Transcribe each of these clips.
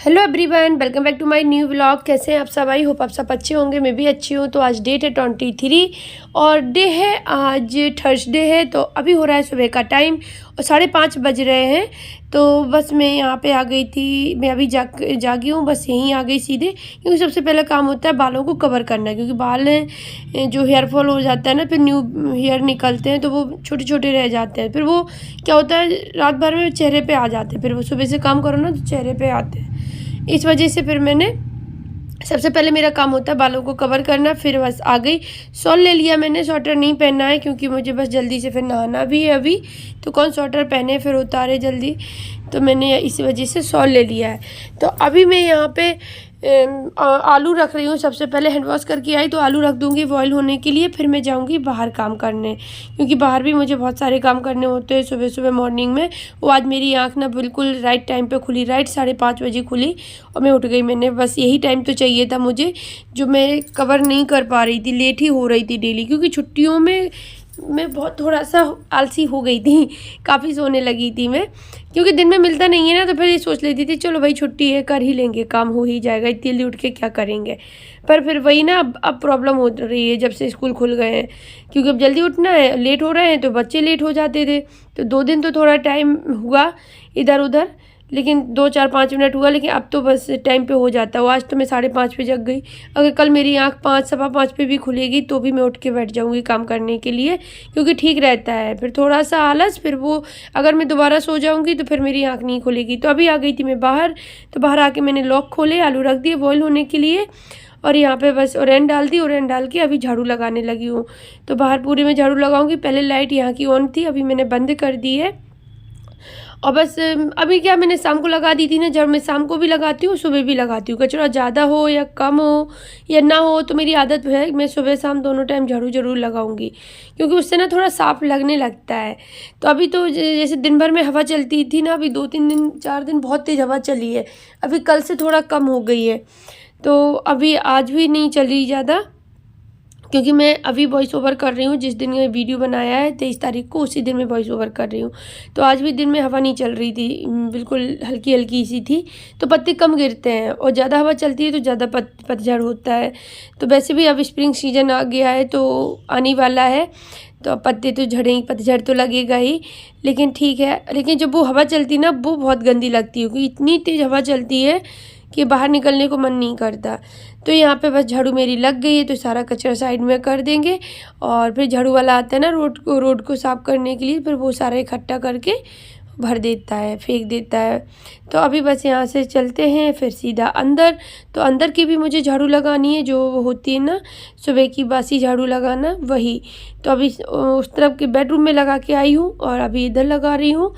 Hello everyone, welcome back to my new vlog. कैसे हैं आप सब? आई होप आप सब अच्छे होंगे। मैं भी अच्छी हूँ। तो आज डेट है 23 और डे है आज थर्सडे है। तो अभी हो रहा है सुबह का टाइम और 5:30 बज रहे हैं। तो बस मैं यहाँ पे आ गई थी। मैं अभी जागी हूँ, बस यहीं आ गई सीधे, क्योंकि सबसे पहला काम होता है बालों को कवर करना, क्योंकि बाल हैं जो हेयर फॉल हो जाता है ना, फिर न्यू हेयर निकलते हैं तो वो छोटे छोटे रह जाते हैं। फिर वो क्या होता है, रात भर में चेहरे पे आ जाते हैं। फिर वो सुबह से काम करो ना तो चेहरे पे आते हैं। इस वजह से फिर मैंने सबसे पहले मेरा काम होता है बालों को कवर करना। फिर बस आ गई, शॉल ले लिया मैंने। स्वेटर नहीं पहनना है क्योंकि मुझे बस जल्दी से फिर नहाना भी है अभी, तो कौन स्वेटर पहने फिर उतारे जल्दी। तो मैंने इसी वजह से शॉल ले लिया है। तो अभी मैं यहाँ पे आलू रख रही हूँ। सबसे पहले हैंड वॉश करके आई तो आलू रख दूँगी बॉयल होने के लिए। फिर मैं जाऊँगी बाहर काम करने, क्योंकि बाहर भी मुझे बहुत सारे काम करने होते हैं सुबह सुबह मॉर्निंग में। वो आज मेरी आँख ना बिल्कुल राइट टाइम पे खुली, राइट 5:30 बजे खुली और मैं उठ गई। मैंने बस यही टाइम तो चाहिए था मुझे, जो मैं कवर नहीं कर पा रही थी। लेट ही हो रही थी डेली, क्योंकि छुट्टियों में मैं बहुत थोड़ा सा आलसी हो गई थी। काफ़ी सोने लगी थी मैं, क्योंकि दिन में मिलता नहीं है ना। तो फिर ये सोच लेती थी चलो भाई छुट्टी है, कर ही लेंगे, काम हो ही जाएगा, इतनी जल्दी उठ के क्या करेंगे। पर फिर वही ना, अब प्रॉब्लम हो रही है जब से स्कूल खुल गए हैं, क्योंकि अब जल्दी उठना है। लेट हो रहे हैं तो बच्चे लेट हो जाते थे। तो 2 दिन तो थोड़ा टाइम हुआ इधर उधर, लेकिन 2-4-5 मिनट हुआ, लेकिन अब तो बस टाइम पे हो जाता है। आज तो मैं 5:30 पे जग गई। अगर कल मेरी आँख 5-5:15 पे भी खुलेगी तो भी मैं उठ के बैठ जाऊँगी काम करने के लिए, क्योंकि ठीक रहता है। फिर थोड़ा सा आलस, फिर वो अगर मैं दोबारा सो जाऊँगी तो फिर मेरी आँख नहीं खुलेगी। तो अभी आ गई थी मैं बाहर। तो बाहर आके मैंने लॉक खोले, आलू रख दिए बॉयल होने के लिए, और यहाँ पे बस ओरेन डाल दी। ओरेन डाल के अभी झाड़ू लगाने लगी हूँ। तो बाहर पूरे में झाड़ू लगाऊंगी। पहले लाइट यहाँ की ऑन थी, अभी मैंने बंद कर दी है। और बस अभी क्या, मैंने शाम को लगा दी थी ना। जब मैं शाम को भी लगाती हूँ, सुबह भी लगाती हूँ। कचरा ज़्यादा हो या कम हो या ना हो, तो मेरी आदत है मैं सुबह शाम दोनों टाइम झाड़ू ज़रूर लगाऊंगी, क्योंकि उससे ना थोड़ा साफ लगने लगता है। तो अभी तो जैसे दिन भर में हवा चलती थी ना, अभी 2-3 दिन 4 दिन बहुत तेज़ हवा चली है। अभी कल से थोड़ा कम हो गई है। तो अभी आज भी नहीं चली ज़्यादा, क्योंकि मैं अभी वॉइस ओवर कर रही हूँ। जिस दिन ये वीडियो बनाया है 23 तारीख को, उसी दिन मैं वॉइस ओवर कर रही हूँ। तो आज भी दिन में हवा नहीं चल रही थी, बिल्कुल हल्की हल्की सी थी। तो पत्ते कम गिरते हैं, और ज़्यादा हवा चलती है तो ज़्यादा पतझड़ होता है। तो वैसे भी अब स्प्रिंग सीजन आ गया है, तो आने वाला है, तो पत्ते तो झड़ेंगे, पतझड़ तो लगेगा ही। लेकिन ठीक है, लेकिन जब वो हवा चलती है ना, वो बहुत गंदी लगती है, क्योंकि इतनी तेज़ हवा चलती है कि बाहर निकलने को मन नहीं करता। तो यहाँ पे बस झाड़ू मेरी लग गई है, तो सारा कचरा साइड में कर देंगे। और फिर झाड़ू वाला आता है ना रोड को साफ़ करने के लिए, फिर वो सारा इकट्ठा करके भर देता है, फेंक देता है। तो अभी बस यहाँ से चलते हैं फिर सीधा अंदर। तो अंदर की भी मुझे झाड़ू लगानी है, जो होती है ना सुबह की बासी झाड़ू लगाना, वही। तो अभी उस तरफ के बेडरूम में लगा के आई हूँ और अभी इधर लगा रही हूँ।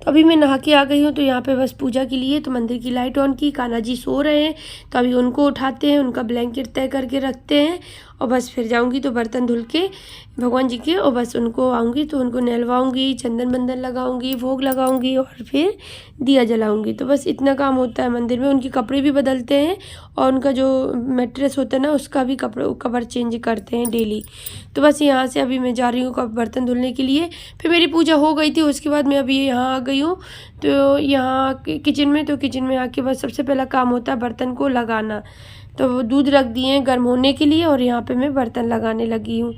तो अभी मैं नहा के आ गई हूँ। तो यहाँ पे बस पूजा के लिए तो मंदिर की लाइट ऑन की। कान्हा जी सो रहे हैं, तो अभी उनको उठाते हैं, उनका ब्लैंकेट तय करके रखते हैं। और बस फिर जाऊँगी तो बर्तन धुल के भगवान जी के, और बस उनको आऊँगी तो उनको नहलवाऊँगी, चंदन बंदन लगाऊँगी, भोग लगाऊँगी और फिर दिया जलाऊँगी। तो बस इतना काम होता है मंदिर में। उनके कपड़े भी बदलते हैं, और उनका जो मैट्रेस होता है ना, उसका भी कवर चेंज करते हैं डेली। तो बस यहाँ से अभी मैं जा रही हूँ बर्तन धुलने के लिए। फिर मेरी पूजा हो गई थी, उसके बाद मैं अभी यहाँ आ गई हूँ। तो यहाँ किचन में, तो किचन में आके बस सबसे पहला काम होता है बर्तन को लगाना। तो वो दूध रख दिए हैं गर्म होने के लिए, और यहाँ पे मैं बर्तन लगाने लगी हूँ।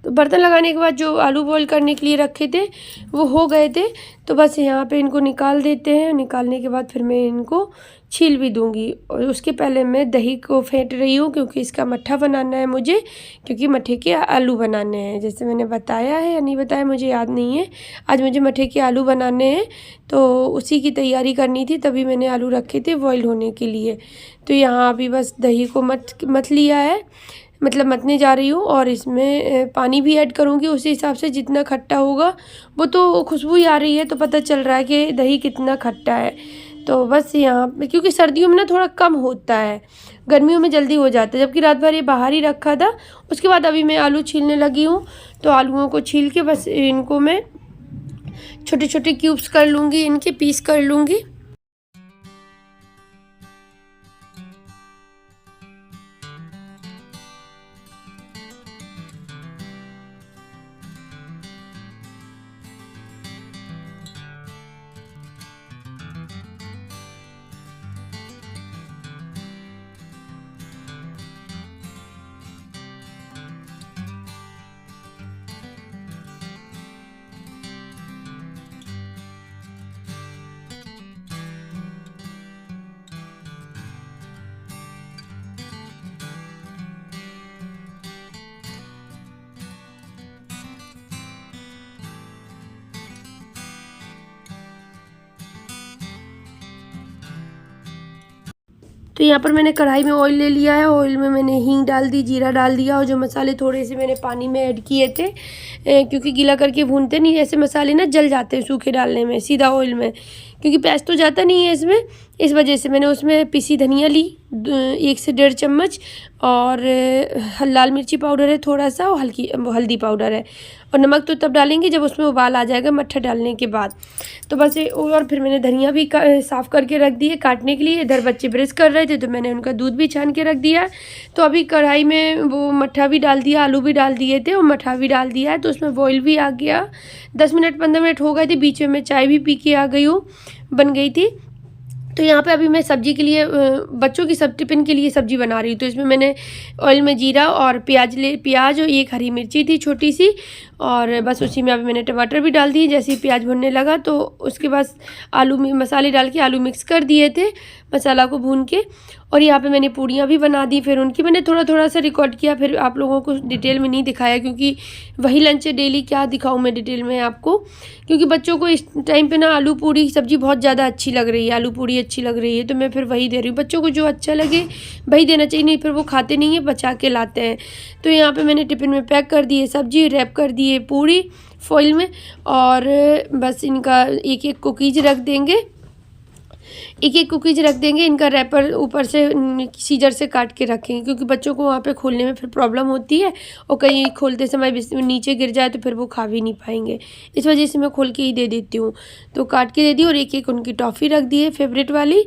तो बर्तन लगाने के बाद जो आलू बॉईल करने के लिए रखे थे वो हो गए थे, तो बस यहाँ पे इनको निकाल देते हैं। निकालने के बाद फिर मैं इनको छील भी दूँगी। और उसके पहले मैं दही को फेंट रही हूँ क्योंकि इसका मट्ठा बनाना है मुझे, क्योंकि मट्ठे के आलू बनाने हैं। जैसे मैंने बताया है या नहीं बताया मुझे याद नहीं है। आज मुझे मट्ठे के आलू बनाने हैं, तो उसी की तैयारी करनी थी, तभी मैंने आलू रखे थे बॉईल होने के लिए। तो यहाँ अभी बस दही को मथ लिया है, मतलब मतने जा रही हूँ। और इसमें पानी भी ऐड करूँगी उसी हिसाब से जितना खट्टा होगा। वो तो खुशबू ही आ रही है तो पता चल रहा है कि दही कितना खट्टा है। तो बस यहाँ पे क्योंकि सर्दियों में ना थोड़ा कम होता है, गर्मियों में जल्दी हो जाता है, जबकि रात भर ये बाहर ही रखा था। उसके बाद अभी मैं आलू छीलने लगी हूँ, तो आलूओं को छील के बस इनको मैं छोटे छोटे क्यूब्स कर लूँगी, इनके पीस कर लूँगी। तो यहाँ पर मैंने कढ़ाई में ऑयल ले लिया है। ऑयल में मैंने हींग डाल दी, जीरा डाल दिया, और जो मसाले थोड़े से मैंने पानी में ऐड किए थे, क्योंकि गीला करके भूनते नहीं, ऐसे मसाले ना जल जाते हैं सूखे डालने में सीधा ऑयल में, क्योंकि प्याज तो जाता नहीं है इसमें। इस वजह से मैंने उसमें पिसी धनिया ली 1 से 1.5 चम्मच, और लाल मिर्ची पाउडर है थोड़ा सा, और हल्दी पाउडर है, और नमक तो तब डालेंगे जब उसमें उबाल आ जाएगा मट्ठा डालने के बाद। तो बस और फिर मैंने धनिया भी साफ़ करके रख दी है काटने के लिए। इधर बच्चे ब्रश कर रहे थे तो मैंने उनका दूध भी छान के रख दिया। तो अभी कढ़ाई में वो मट्ठा भी डाल दिया, आलू भी डाल दिए थे और मट्ठा भी डाल दिया है, तो उसमें बॉईल भी आ गया। 10 मिनट 15 मिनट हो गए थे, बीच में मैं चाय भी पी के आ गई हूँ, बन गई थी। तो यहाँ पे अभी मैं सब्ज़ी के लिए बच्चों की सब टिफ़िन के लिए सब्ज़ी बना रही हूँ। तो इसमें मैंने ऑयल में जीरा और प्याज और 1 हरी मिर्ची थी छोटी सी, और बस उसी में अभी मैंने टमाटर भी डाल दिए। जैसे ही प्याज भुनने लगा तो उसके बाद आलू में मसाले डाल के आलू मिक्स कर दिए थे मसाला को भून के। और यहाँ पे मैंने पूड़ियाँ भी बना दी। फिर उनकी मैंने थोड़ा थोड़ा सा रिकॉर्ड किया, फिर आप लोगों को डिटेल में नहीं दिखाया, क्योंकि वही लंच है डेली, क्या दिखाऊँ मैं डिटेल में आपको। क्योंकि बच्चों को इस टाइम पे ना आलू पूड़ी की सब्ज़ी बहुत ज़्यादा अच्छी लग रही है, आलू पूड़ी अच्छी लग रही है, तो मैं फिर वही दे रही हूँ। बच्चों को जो अच्छा लगे वही देना चाहिए, नहीं फिर वो खाते नहीं है, बचा के लाते हैं। तो यहाँ पे मैंने टिफ़िन में पैक कर दिए सब्ज़ी, रैप कर दिए पूड़ी फॉइल में, और बस इनका एक एक कुकीज़ रख देंगे, इनका रैपर ऊपर से सीजर से काट के रखेंगे, क्योंकि बच्चों को वहाँ पे खोलने में फिर प्रॉब्लम होती है, और कहीं खोलते समय नीचे गिर जाए तो फिर वो खा भी नहीं पाएंगे। इस वजह से मैं खोल के ही दे देती हूँ। तो काट के दे दी, और एक एक उनकी टॉफ़ी रख दी है फेवरेट वाली।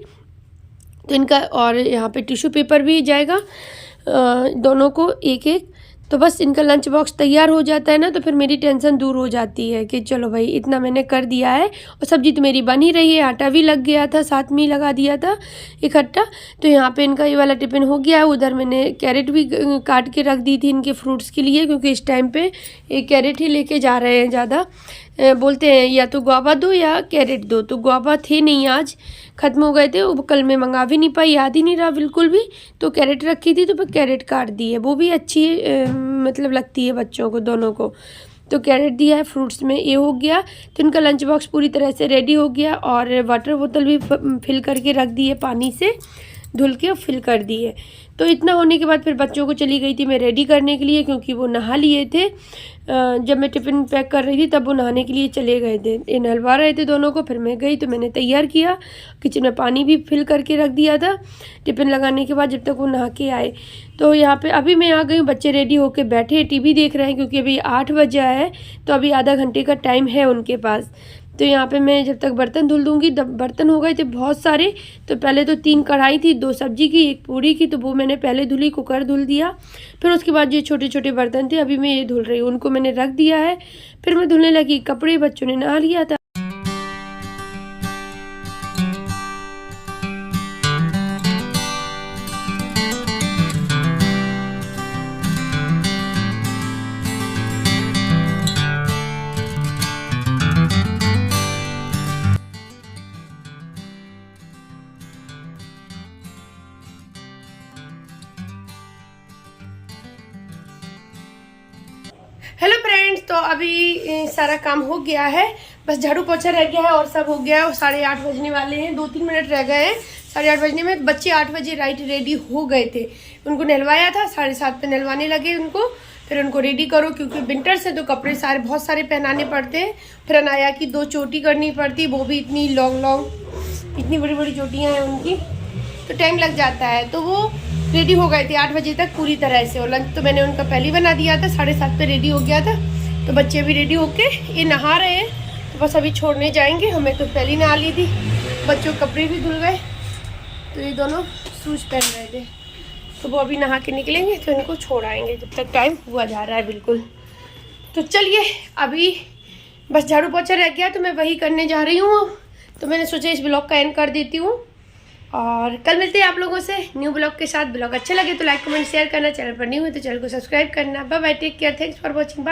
तो इनका, और यहाँ पे टिश्यू पेपर भी जाएगा दोनों को एक एक। तो बस इनका लंच बॉक्स तैयार हो जाता है ना, तो फिर मेरी टेंशन दूर हो जाती है कि चलो भाई इतना मैंने कर दिया है। और सब्ज़ी तो मेरी बन ही रही है, आटा भी लग गया था, साथ में ही लगा दिया था इकट्ठा। तो यहाँ पे इनका ये वाला टिफ़िन हो गया है। उधर मैंने कैरेट भी काट के रख दी थी इनके फ्रूट्स के लिए, क्योंकि इस टाइम पे एक कैरेट ही लेके जा रहे हैं ज़्यादा। बोलते हैं या तो गुआवा दो या कैरेट दो, तो गुआवा थे नहीं, आज ख़त्म हो गए थे, वो कल मैं मंगा भी नहीं पाई, याद ही नहीं रहा बिल्कुल भी। तो कैरेट रखी थी तो फिर कैरेट काट दी है, वो भी अच्छी मतलब लगती है बच्चों को दोनों को। तो कैरेट दिया है, फ्रूट्स में ये हो गया। तो इनका लंच बॉक्स पूरी तरह से रेडी हो गया, और वाटर बोतल भी फिल करके रख दी है, पानी से धुल के फिल कर दी है। तो इतना होने के बाद फिर बच्चों को चली गई थी मैं रेडी करने के लिए, क्योंकि वो नहा लिए थे। जब मैं टिफ़िन पैक कर रही थी तब वो नहाने के लिए चले गए थे, ये नहलवा रहे थे दोनों को। फिर मैं गई तो मैंने तैयार किया, किचन में पानी भी फिल करके रख दिया था टिफ़िन लगाने के बाद, जब तक वो नहा के आए। तो यहाँ पे अभी मैं आ गई हूँ, बच्चे रेडी होके बैठे टीवी देख रहे हैं, क्योंकि अभी 8 बजा है, तो अभी आधा घंटे का टाइम है उनके पास। तो यहाँ पे मैं जब तक बर्तन धुल दूँगी, बर्तन हो गए थे बहुत सारे। तो पहले तो 3 कढ़ाई थी, 2 सब्जी की 1 पूड़ी की, तो वो मैंने पहले धुली, कुकर धुल दिया। फिर उसके बाद जो छोटे छोटे बर्तन थे अभी मैं ये धुल रही हूँ, उनको मैंने रख दिया है। फिर मैं धुलने लगी कपड़े, बच्चों ने नहा लिया था। अभी सारा काम हो गया है, बस झाड़ू पोछा रह गया है और सब हो गया है। और 8:30 बजने वाले हैं, 2-3 मिनट रह गए हैं 8:30 बजने में। बच्चे 8 बजे रेडी हो गए थे, उनको नहलवाया था, 7:30 पे नहलवाने लगे उनको। फिर उनको रेडी करो क्योंकि विंटर से तो कपड़े सारे बहुत सारे पहनाने पड़ते हैं। फिर अनाया की 2 चोटी करनी पड़ती, वो भी इतनी लॉन्ग इतनी बड़ी बड़ी चोटियाँ हैं उनकी, तो टाइम लग जाता है। तो वो रेडी हो गए थे 8 बजे तक पूरी तरह से। और लंच तो मैंने उनका पहले ही बना दिया था, 7:30 पे रेडी हो गया था। तो बच्चे भी रेडी होके ये नहा रहे हैं, तो बस अभी छोड़ने जाएंगे। हमें तो पहले ही नहा ली थी, बच्चों के कपड़े भी धुल गए। तो ये दोनों शूज़ पहन रहे थे, तो वो अभी नहा के निकलेंगे, तो इनको छोड़ आएंगे जब तक टाइम हुआ जा रहा है बिल्कुल। तो चलिए अभी बस झाड़ू पोछा रह गया तो मैं वही करने जा रही हूँ। तो मैंने सोचा इस ब्लॉग का एंड कर देती हूँ और कल मिलते हैं आप लोगों से न्यू ब्लॉग के साथ। ब्लॉग अच्छा लगे तो लाइक कमेंट शेयर करना, चैनल पर न्यू है तो चैनल को सब्सक्राइब करना। Bye bye, take care, thanks for watching, bye.